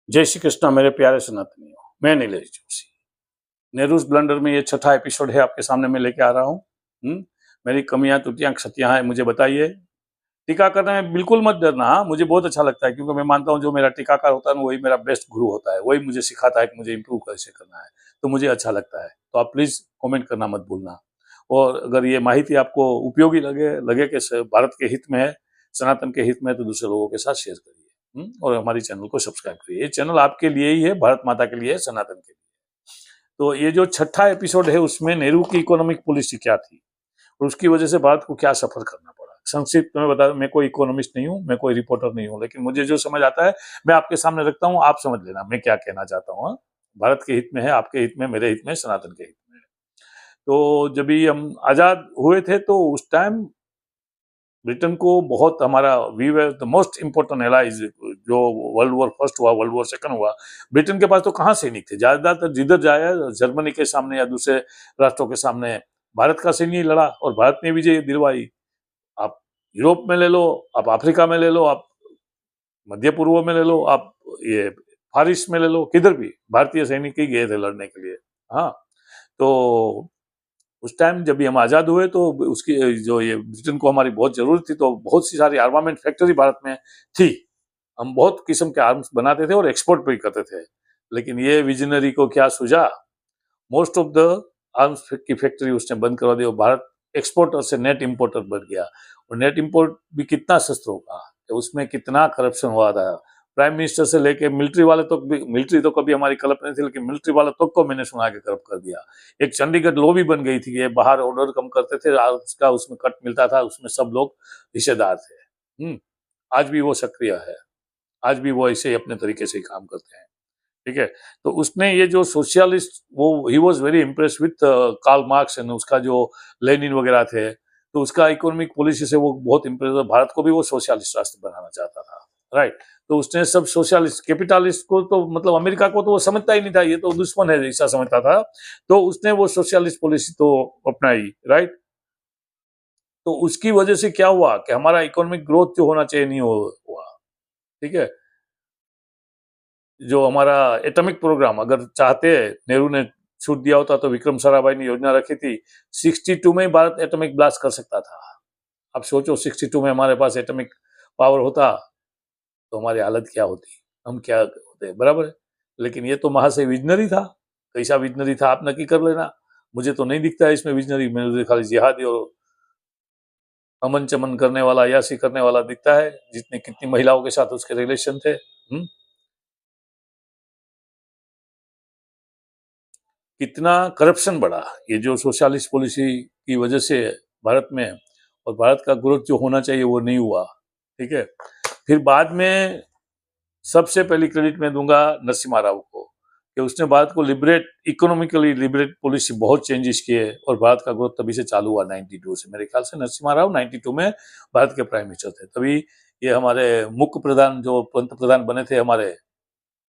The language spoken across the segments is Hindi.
जय श्री कृष्णा मेरे प्यारे सनातनियों, मैं नीलेश जोशी। नेहरूज ब्लंडर में ये छठा एपिसोड है आपके सामने मैं लेके आ रहा हूँ। मेरी कमियां त्रुटियां क्षतियां हैं मुझे बताइए। टीका करने में बिल्कुल मत डरना। हाँ, मुझे बहुत अच्छा लगता है क्योंकि मैं मानता हूँ जो मेरा टीकाकार होता है ना वही मेरा बेस्ट गुरु होता है, वही मुझे सिखाता है कि मुझे इम्प्रूव कैसे करना है। तो मुझे अच्छा लगता है, तो आप प्लीज कमेंट करना मत भूलना। और अगर ये माहिती आपको उपयोगी लगे कि भारत के हित में है, सनातन के हित में है, तो दूसरे लोगों के साथ शेयर करिए। और हमारी चैनल को सब्सक्राइब करिए। ये चैनल आपके लिए ही है, भारत माता के लिए है, सनातन के लिए। तो ये जो छठा एपिसोड है उसमें नेहरू की इकोनॉमिक पॉलिसी क्या थी और उसकी वजह से भारत को क्या सफर करना पड़ा। संक्षिप्त में बता, मैं कोई इकोनॉमिस्ट नहीं हूँ, मैं कोई रिपोर्टर नहीं हूँ, लेकिन मुझे जो समझ आता है मैं आपके सामने रखता हूँ। आप समझ लेना मैं क्या कहना चाहता हूँ। हाँ? भारत के हित में है, आपके हित में, मेरे हित में, सनातन के हित में। तो जब भी हम आजाद हुए थे तो उस टाइम ब्रिटेन को बहुत हमारा, we were the most important allies. जो वर्ल्ड वॉर फर्स्ट हुआ, वर्ल्ड वॉर सेकंड हुआ, ब्रिटेन के पास तो कहाँ सैनिक थे, ज्यादातर जिधर जाया जर्मनी के सामने या दूसरे राष्ट्रों के सामने भारत का सैन्य ही लड़ा और भारत ने विजय दिलवाई। आप यूरोप में ले लो, आप अफ्रीका में ले लो, आप मध्य पूर्व में ले लो, आप ये फार ईस्ट में ले लो, किधर भी भारतीय सैनिक ही गए थे लड़ने के लिए। हाँ, तो उस टाइम जब भी हम आजाद हुए तो उसकी जो ये ब्रिटेन को हमारी बहुत जरूरत थी, तो बहुत सी सारी आर्मामेंट फैक्ट्री भारत में थी। हम बहुत किस्म के आर्म्स बनाते थे और एक्सपोर्ट भी करते थे। लेकिन ये विजनरी को क्या सूझा, मोस्ट ऑफ द आर्म्स की फैक्ट्री उसने बंद करवा दी और भारत एक्सपोर्टर से नेट इंपोर्टर बन गया। और नेट इंपोर्ट भी कितना शस्त्रों का, तो उसमें कितना करप्शन हुआ था। प्राइम मिनिस्टर से लेके मिलिट्री वाले तक भी, मिलिट्री तो कभी हमारी कल्पना नहीं थी, लेकिन मिलिट्री वाले तक को मैंने सुना के करप्ट कर दिया। एक चंडीगढ़ लॉ भी बन गई थी, ये बाहर ऑर्डर कम करते थे, उसका उसमें कट मिलता था, उसमें सब लोग हिस्सेदार थे। आज भी वो सक्रिय है, आज भी वो ऐसे ही अपने तरीके से ही काम करते हैं। ठीक है, तो उसने ये जो सोशलिस्ट, वो ही was very impress with Karl Marx and उसका जो लेनिन वगैरह थे, तो उसका इकोनॉमिक पॉलिसी से वो बहुत इम्प्रेस। भारत को भी वो सोशलिस्ट राष्ट्र बनाना चाहता था, राइट। तो उसने सब सोशलिस्ट, कैपिटलिस्ट को तो मतलब अमेरिका को तो वो समझता ही नहीं था, ये तो दुश्मन है ऐसा समझता था। तो उसने वो सोशलिस्ट पॉलिसी तो अपनाई, राइट। तो उसकी वजह से क्या हुआ कि हमारा इकोनॉमिक ग्रोथ जो होना चाहिए नहीं हुआ। ठीक है, जो हमारा एटॉमिक प्रोग्राम अगर चाहते, नेहरू ने छूट दिया होता तो विक्रम साराभाई ने योजना रखी थी 62 में भारत एटॉमिक ब्लास्ट कर सकता था। अब सोचो 62 में हमारे पास एटॉमिक पावर होता तो हमारी हालत क्या होती, हम क्या होते, बराबर है। लेकिन ये तो महाशय विजनरी था। कैसा विजनरी था आप नक्की कर लेना, मुझे तो नहीं दिखता है इसमें विजनरी। मुझे खाली जिहादी और अमन चमन करने वाला, अयाशी करने वाला दिखता है। जितने कितनी महिलाओं के साथ उसके रिलेशन थे। कितना करप्शन बढ़ा, ये जो सोशलिस्ट पॉलिसी की वजह से भारत में। और भारत का ग्रोथ जो होना चाहिए वो नहीं हुआ। ठीक है, फिर बाद में सबसे पहली क्रेडिट मैं दूंगा नरसिम्हा राव को कि उसने भारत को लिबरेट, इकोनॉमिकली लिबरेट पॉलिसी बहुत चेंजेस किए और भारत का ग्रोथ तभी से चालू हुआ 92 से। मेरे ख्याल से नरसिम्हा राव 92 में भारत के प्राइम मिनिस्टर थे, तभी ये हमारे मुख्य प्रधान जो पंत प्रधान बने थे हमारे,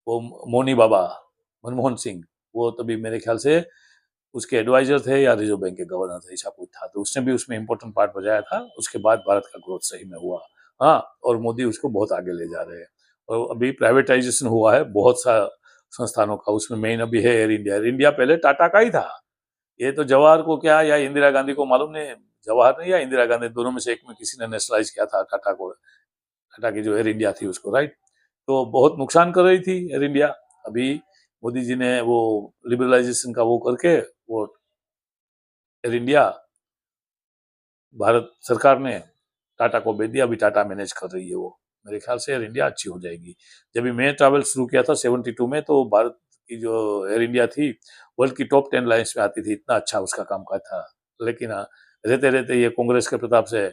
वो मोनी बाबा, मनमोहन सिंह, वो तभी मेरे ख्याल से उसके एडवाइजर थे या रिजर्व बैंक के गवर्नर थे, ऐसा कुछ था। तो उसने भी उसमें इंपॉर्टेंट पार्ट बजाया था। उसके बाद भारत का ग्रोथ सही में हुआ। हाँ, और मोदी उसको बहुत आगे ले जा रहे हैं। और अभी प्राइवेटाइजेशन हुआ है बहुत सा संस्थानों का, उसमें मेन अभी है एयर इंडिया। एयर इंडिया पहले टाटा का ही था। ये तो जवाहर को क्या या इंदिरा गांधी को मालूम नहीं, जवाहर ने या इंदिरा गांधी दोनों में से एक में किसी ने नेशनलाइज किया था टाटा को, टाटा की जो एयर इंडिया थी उसको, राइट। तो बहुत नुकसान कर रही थी एयर इंडिया। अभी मोदी जी ने वो लिबरलाइजेशन का वो करके वो एयर इंडिया भारत सरकार ने टाटा को बेच दिया। अभी टाटा मैनेज कर रही है वो। मेरे ख्याल से एयर इंडिया अच्छी हो जाएगी। जब भी मैं ट्रैवल शुरू किया था 72 में, तो भारत की जो एयर इंडिया थी वर्ल्ड की टॉप 10 लाइन्स में आती थी, इतना अच्छा उसका काम का था। लेकिन रहते रहते ये कांग्रेस के प्रताप से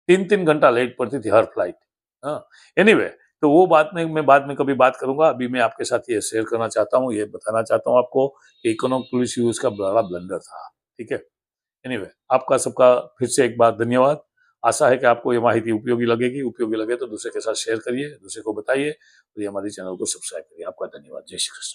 3-3 घंटा लेट पड़ती थी हर फ्लाइट। हाँ, एनीवे, तो वो बात में मैं बाद में कभी बात करूंगा। अभी मैं आपके साथ ये शेयर करना चाहता हूँ, ये बताना चाहता हूँ आपको कि इकोनॉमिक पॉलिसी उसका बड़ा ब्लंडर था। ठीक है, एनीवे, आपका सबका फिर से एक बार धन्यवाद। आशा है कि आपको ये माहिती उपयोगी लगेगी। उपयोगी लगे तो दूसरे के साथ शेयर करिए, दूसरे को बताइए और ये हमारे चैनल को सब्सक्राइब करिए। आपका धन्यवाद। जय श्री कृष्ण।